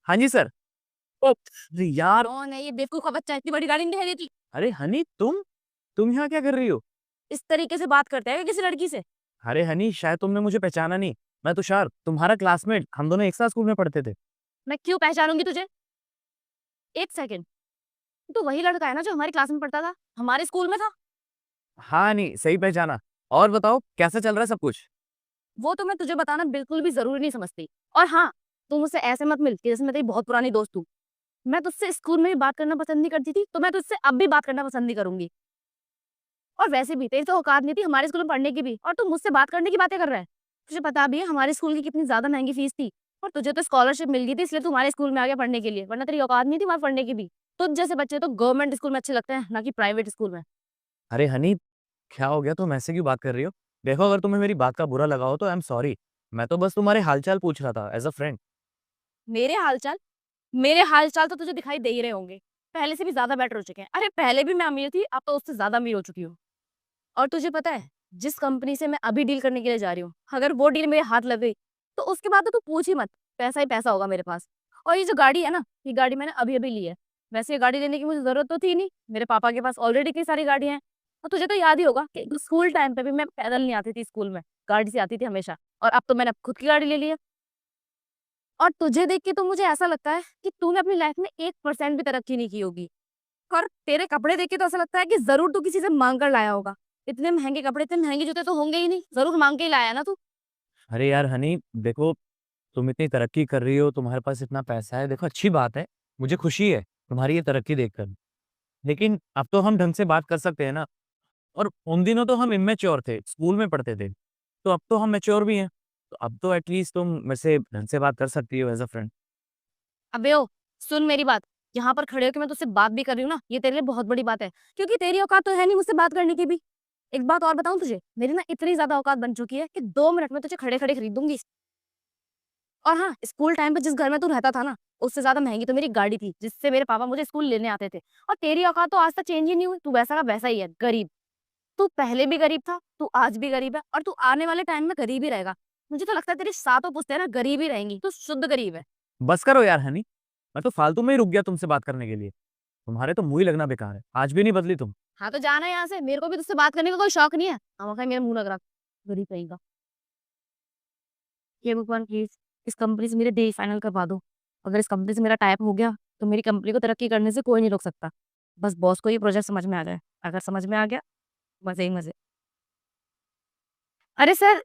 हाँ जी सर। ओ अरे यार। कौन है ये बेवकूफ का बच्चा, इतनी बड़ी गाड़ी नहीं दिखाई देती। अरे हनी, तुम यहाँ क्या कर रही हो? इस तरीके से बात करते हैं क्या किसी लड़की से? अरे हनी, शायद तुमने मुझे पहचाना नहीं। मैं तुषार, तुम्हारा क्लासमेट। हम दोनों एक साथ स्कूल में पढ़ते थे। मैं क्यों पहचानूंगी तुझे? एक सेकंड। तो वही लड़का है ना जो हमारी क्लास में पढ़ता था, हमारे स्कूल में था। हाँ हनी, सही पहचाना। और बताओ, कैसा चल रहा है सब कुछ? वो तो मैं तुझे बताना बिल्कुल भी जरूरी नहीं समझती। और हाँ, तू मुझसे ऐसे मत मिल कि जैसे मैं तेरी बहुत पुरानी दोस्त हूँ। मैं तुझसे स्कूल में भी बात करना पसंद नहीं करती थी, तो मैं तुझसे अब भी बात करना पसंद नहीं करूंगी। और वैसे भी तेरी तो औकात नहीं थी हमारे स्कूल में पढ़ने की भी, और तू मुझसे बात करने की बातें कर रहा है। तुझे पता भी है हमारे स्कूल की कितनी ज्यादा महंगी फीस थी। और तुझे तो स्कॉलरशिप मिल गई थी, इसलिए तू हमारे स्कूल में आ गया पढ़ने के लिए, वरना तेरी औकात नहीं थी वहां पढ़ने की भी। तुझ जैसे बच्चे तो गवर्नमेंट स्कूल में अच्छे लगते हैं, ना कि प्राइवेट स्कूल में। अरे हनी, क्या हो गया? तुम ऐसे क्यों बात कर रही हो? देखो, अगर तुम्हें मेरी बात का बुरा लगा हो तो आई एम सॉरी। मैं तो बस तुम्हारे हालचाल पूछ रहा था एज अ फ्रेंड। मेरे हालचाल? मेरे हालचाल तो तुझे दिखाई दे ही रहे होंगे। पहले से भी ज्यादा बेटर हो चुके हैं। अरे पहले भी मैं अमीर थी, अब तो उससे ज्यादा अमीर हो चुकी हूँ। और तुझे पता है, जिस कंपनी से मैं अभी डील करने के लिए जा रही हूँ, अगर वो डील मेरे हाथ लग गई, तो उसके बाद तो तू पूछ ही मत। पैसा ही पैसा होगा मेरे पास। और ये जो गाड़ी है ना, ये गाड़ी मैंने अभी अभी ली है। वैसे ये गाड़ी लेने की मुझे जरूरत तो थी नहीं, मेरे पापा के पास ऑलरेडी इतनी सारी गाड़ियां हैं। और तुझे तो याद ही होगा कि स्कूल टाइम पे भी मैं पैदल नहीं आती थी स्कूल में, गाड़ी से आती थी हमेशा। और अब तो मैंने खुद की गाड़ी ले ली है। और तुझे देख के तो मुझे ऐसा लगता है कि तूने अपनी लाइफ में 1% भी तरक्की नहीं की होगी। और तेरे कपड़े देख के तो ऐसा लगता है कि जरूर तू किसी से मांग कर लाया होगा। इतने महंगे कपड़े, इतने महंगे जूते तो होंगे ही नहीं, जरूर मांग के ही लाया ना तू। अरे यार हनी, देखो, तुम इतनी तरक्की कर रही हो, तुम्हारे पास इतना पैसा है, देखो अच्छी बात है। मुझे खुशी है तुम्हारी ये तरक्की देखकर। लेकिन अब तो हम ढंग से बात कर सकते हैं ना। और उन दिनों तो हम इमेच्योर थे, स्कूल में पढ़ते थे। तो अब तो हम मैच्योर भी हैं। तो अब तो एटलीस्ट तुम मेरे से ढंग से बात कर सकती हो एज अ फ्रेंड। अबे ओ, सुन मेरी बात। यहाँ पर खड़े होकर मैं तुझसे बात भी कर रही हूँ ना, ये तेरे लिए बहुत बड़ी बात है। क्योंकि तेरी औकात तो है नहीं मुझसे बात करने की भी। एक बात और बताऊं तुझे, मेरी ना इतनी ज्यादा औकात बन चुकी है कि 2 मिनट में तुझे खड़े खड़े खरीद दूंगी। और हाँ, स्कूल टाइम पे जिस घर में तू रहता था ना, उससे ज्यादा महंगी तो मेरी गाड़ी थी जिससे मेरे पापा मुझे स्कूल लेने आते थे। और तेरी औकात तो आज तक चेंज ही नहीं हुई, तू वैसा का वैसा ही है, गरीब। तू पहले भी गरीब था, तू आज भी गरीब है, और तू आने वाले टाइम में गरीब ही रहेगा। मुझे तो लगता है तेरी सातों पुश्तें ना गरीब ही रहेंगी, तू शुद्ध गरीब है। बस करो यार हनी। मैं तो फालतू में ही रुक गया तुमसे बात करने के लिए। तुम्हारे तो मुंह ही लगना बेकार है, आज भी नहीं बदली तुम। हाँ तो जाना यहाँ से, मेरे को भी तुझसे बात करने का कोई शौक नहीं है। हम मेरा मुंह लग रहा, गरीब रहेगा। ये भगवान प्लीज, इस कंपनी से मेरे डील फाइनल करवा दो। अगर इस कंपनी से मेरा टाइप हो गया, तो मेरी कंपनी को तरक्की करने से कोई नहीं रोक सकता। बस बॉस को ये प्रोजेक्ट समझ में आ जाए। अगर समझ में आ गया, मजे ही मजे। अरे सर,